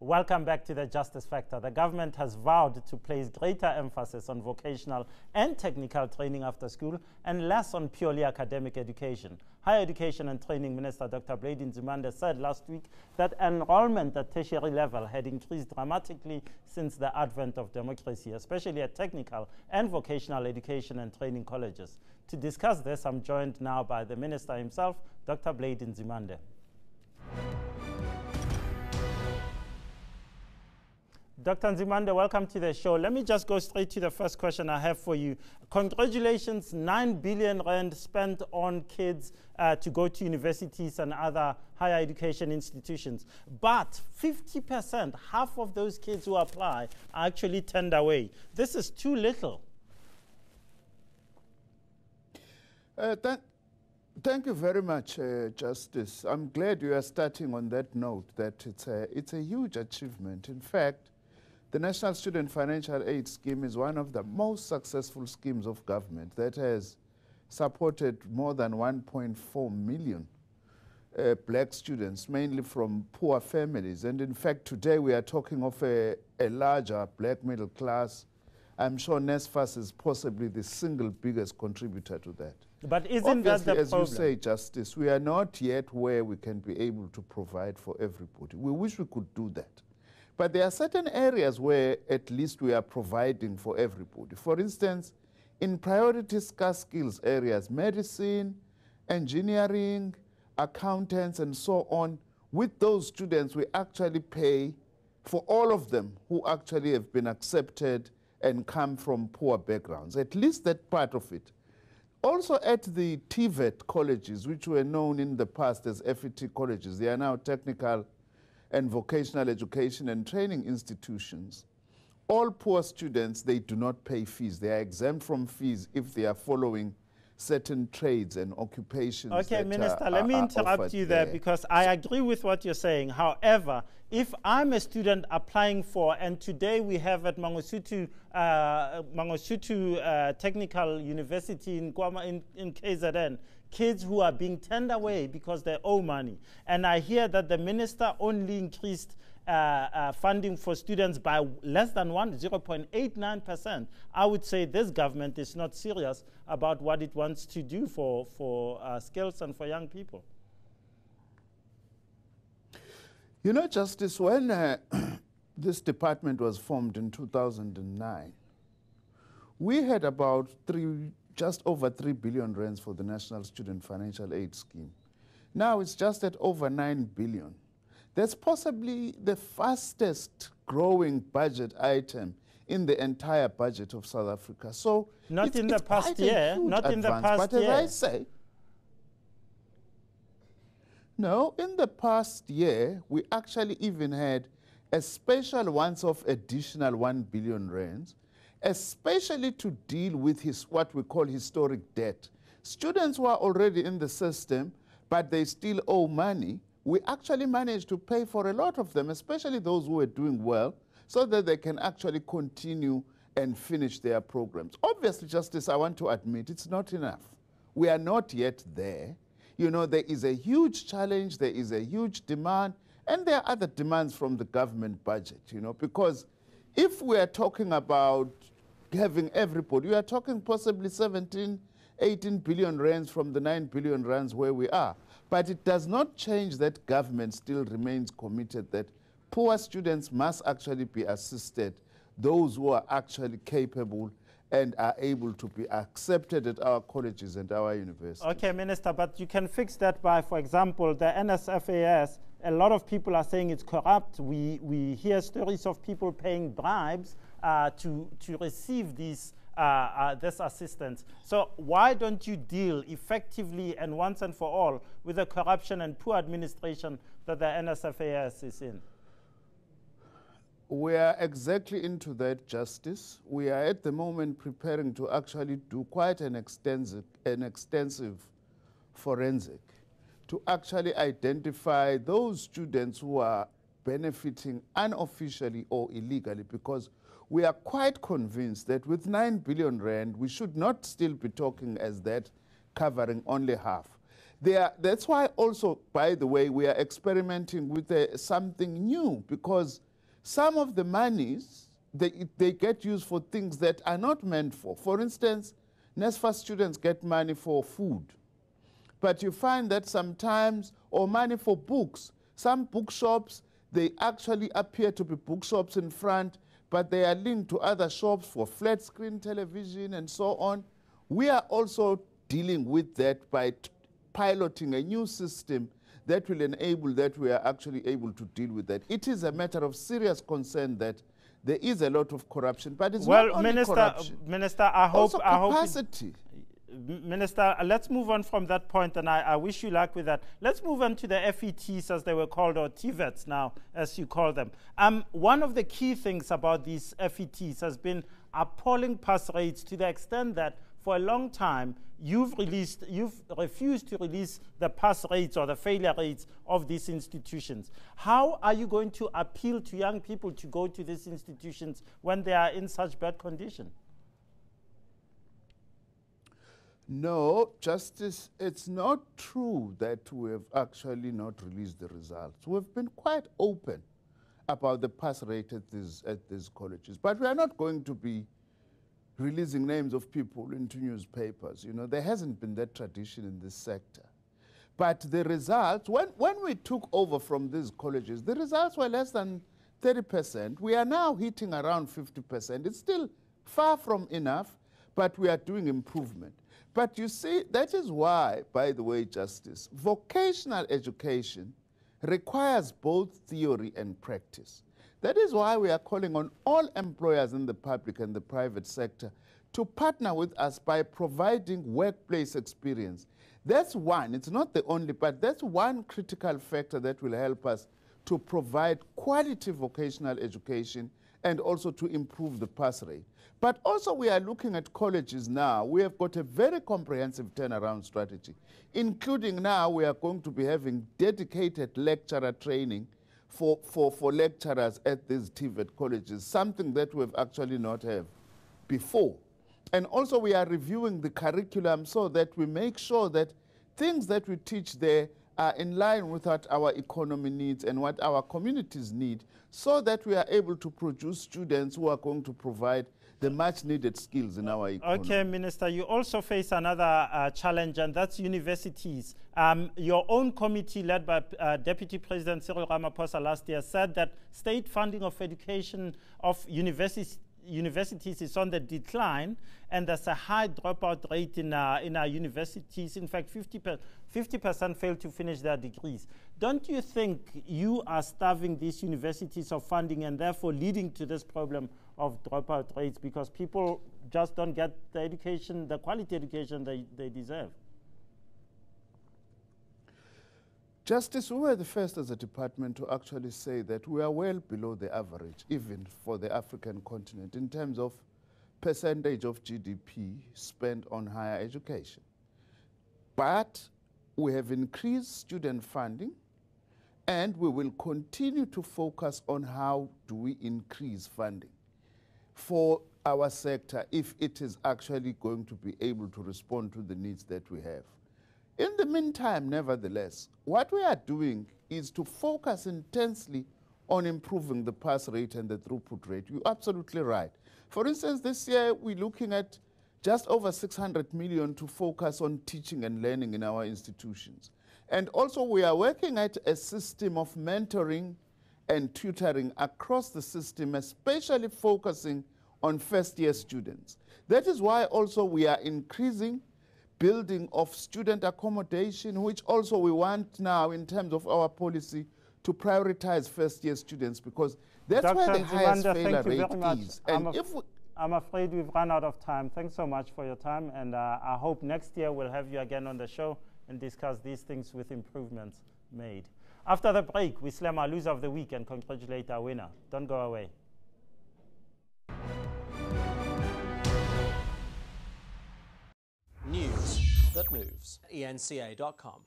Welcome back to the Justice Factor. The government has vowed to place greater emphasis on vocational and technical training after school and less on purely academic education. Higher Education and Training Minister Dr. Blade Nzimande said last week that enrollment at tertiary level had increased dramatically since the advent of democracy, especially at technical and vocational education and training colleges. To discuss this, I'm joined now by the Minister himself, Dr. Blade Nzimande. Dr. Nzimande, welcome to the show. Let me just go straight to the first question I have for you. Congratulations, 9 billion rand spent on kids to go to universities and other higher education institutions. But 50%, half of those kids who apply are actually turned away. This is too little. Thank you very much, Justice. I'm glad you are starting on that note, that it's a huge achievement. In fact, the National Student Financial Aid Scheme is one of the most successful schemes of government that has supported more than 1.4 million black students, mainly from poor families. And in fact, today we are talking of a larger black middle class. I'm sure NSFAS is possibly the single biggest contributor to that. But isn't that the problem? As you say, Justice, we are not yet where we can be able to provide for everybody. We wish we could do that. But there are certain areas where at least we are providing for everybody. For instance, in priority scarce skills areas, medicine, engineering, accountants, and so on, with those students, we actually pay for all of them who actually have been accepted and come from poor backgrounds, at least that part of it. Also at the TVET colleges, which were known in the past as FET colleges, they are now technical and vocational education and training institutions. All poor students, they do not pay fees. They are exempt from fees if they are following certain trades and occupations. Okay, Minister, let me interrupt you there because I agree with what you're saying. However, if I'm a student applying for, and today we have at Mangosuthu Technical University in KZN, kids who are being turned away because they owe money. And I hear that the minister only increased funding for students by less than 0.89%. I would say this government is not serious about what it wants to do for skills and for young people. You know, Justice, when this department was formed in 2009, we had about just over 3 billion rands for the National Student Financial Aid Scheme. Now it's just at over 9 billion. That's possibly the fastest growing budget item in the entire budget of South Africa. So not in the past year, not in the past year. But as I say, no, in the past year, we actually even had a special once-off additional 1 billion rands, especially to deal with what we call historic debt. Students who are already in the system, but they still owe money. We actually managed to pay for a lot of them, especially those who are doing well, so that they can actually continue and finish their programs. Obviously, Justice, I want to admit it's not enough. We are not yet there. You know, there is a huge challenge, there is a huge demand, and there are other demands from the government budget, you know, because if we are talking about having everybody, we are talking possibly 17, 18 billion rands from the 9 billion rands where we are. But it does not change that government still remains committed that poor students must actually be assisted, those who are actually capable and are able to be accepted at our colleges and our universities. Okay, Minister, but you can fix that by, for example, the NSFAS. A lot of people are saying it's corrupt. We hear stories of people paying bribes to receive this assistance. So why don't you deal effectively and once and for all with the corruption and poor administration that the NSFAS is in? We are exactly into that, Justice. We are at the moment preparing to actually do quite an extensive forensic to actually identify those students who are benefiting unofficially or illegally, because we are quite convinced that with 9 billion rand, we should not still be talking as that covering only half. That's why also, by the way, we are experimenting with something new, because some of the monies, they get used for things that are not meant for. For instance, NSFAS students get money for food. But you find that sometimes, or money for books. Some bookshops, they actually appear to be bookshops in front, but they are linked to other shops for flat screen television and so on. We are also dealing with that by piloting a new system that will enable that we are actually able to deal with that. It is a matter of serious concern that there is a lot of corruption, but it's not only corruption. Minister, I hope... Also capacity. Minister, let's move on from that point, and I wish you luck with that. Let's move on to the FETs, as they were called, or TVETs now, as you call them. One of the key things about these FETs has been appalling pass rates, to the extent that for a long time you've refused to release the pass rates or the failure rates of these institutions. How are you going to appeal to young people to go to these institutions when they are in such bad condition? No, Justice, it's not true that we have actually not released the results. We've been quite open about the pass rate at these colleges, but we are not going to be releasing names of people into newspapers. You know, there hasn't been that tradition in this sector. But the results, when we took over from these colleges, the results were less than 30%. We are now hitting around 50%. It's still far from enough, but we are doing improvement. But you see, that is why, by the way, Justice, vocational education requires both theory and practice. That is why we are calling on all employers in the public and the private sector to partner with us by providing workplace experience. That's one, it's not the only, but that's one critical factor that will help us to provide quality vocational education and also to improve the pass rate. But also we are looking at colleges now. We have got a very comprehensive turnaround strategy, including now we are going to be having dedicated lecturer training for lecturers at these TVET colleges, something that we've actually not had before. And also we are reviewing the curriculum so that we make sure that things that we teach there are in line with what our economy needs and what our communities need, so that we are able to produce students who are going to provide the much needed skills in our economy. Okay, Minister, you also face another challenge, and that's universities. Your own committee, led by Deputy President Cyril Ramaphosa last year, said that state funding of education of universities is on the decline, and there's a high dropout rate in our universities. In fact, 50% fail to finish their degrees. Don't you think you are starving these universities of funding and therefore leading to this problem of dropout rates, because people just don't get the education, the quality education they deserve? Justice, we were the first as a department to actually say that we are well below the average, even for the African continent, in terms of percentage of GDP spent on higher education. But we have increased student funding, and we will continue to focus on how do we increase funding for our sector if it is actually going to be able to respond to the needs that we have. In the meantime, nevertheless, what we are doing is to focus intensely on improving the pass rate and the throughput rate. You're absolutely right. For instance, this year we're looking at just over 600 million to focus on teaching and learning in our institutions. And also we are working at a system of mentoring and tutoring across the system, especially focusing on first-year students. That is why also we are increasing building of student accommodation, which also we want now in terms of our policy to prioritize first-year students, because that's Dr. where the highest Nzimande, failure thank you rate very much. is. And I'm afraid we've run out of time. Thanks so much for your time, and I hope next year we'll have you again on the show and discuss these things with improvements made. After the break, we slam our loser of the week and congratulate our winner. Don't go away. News that moves. ENCA.com.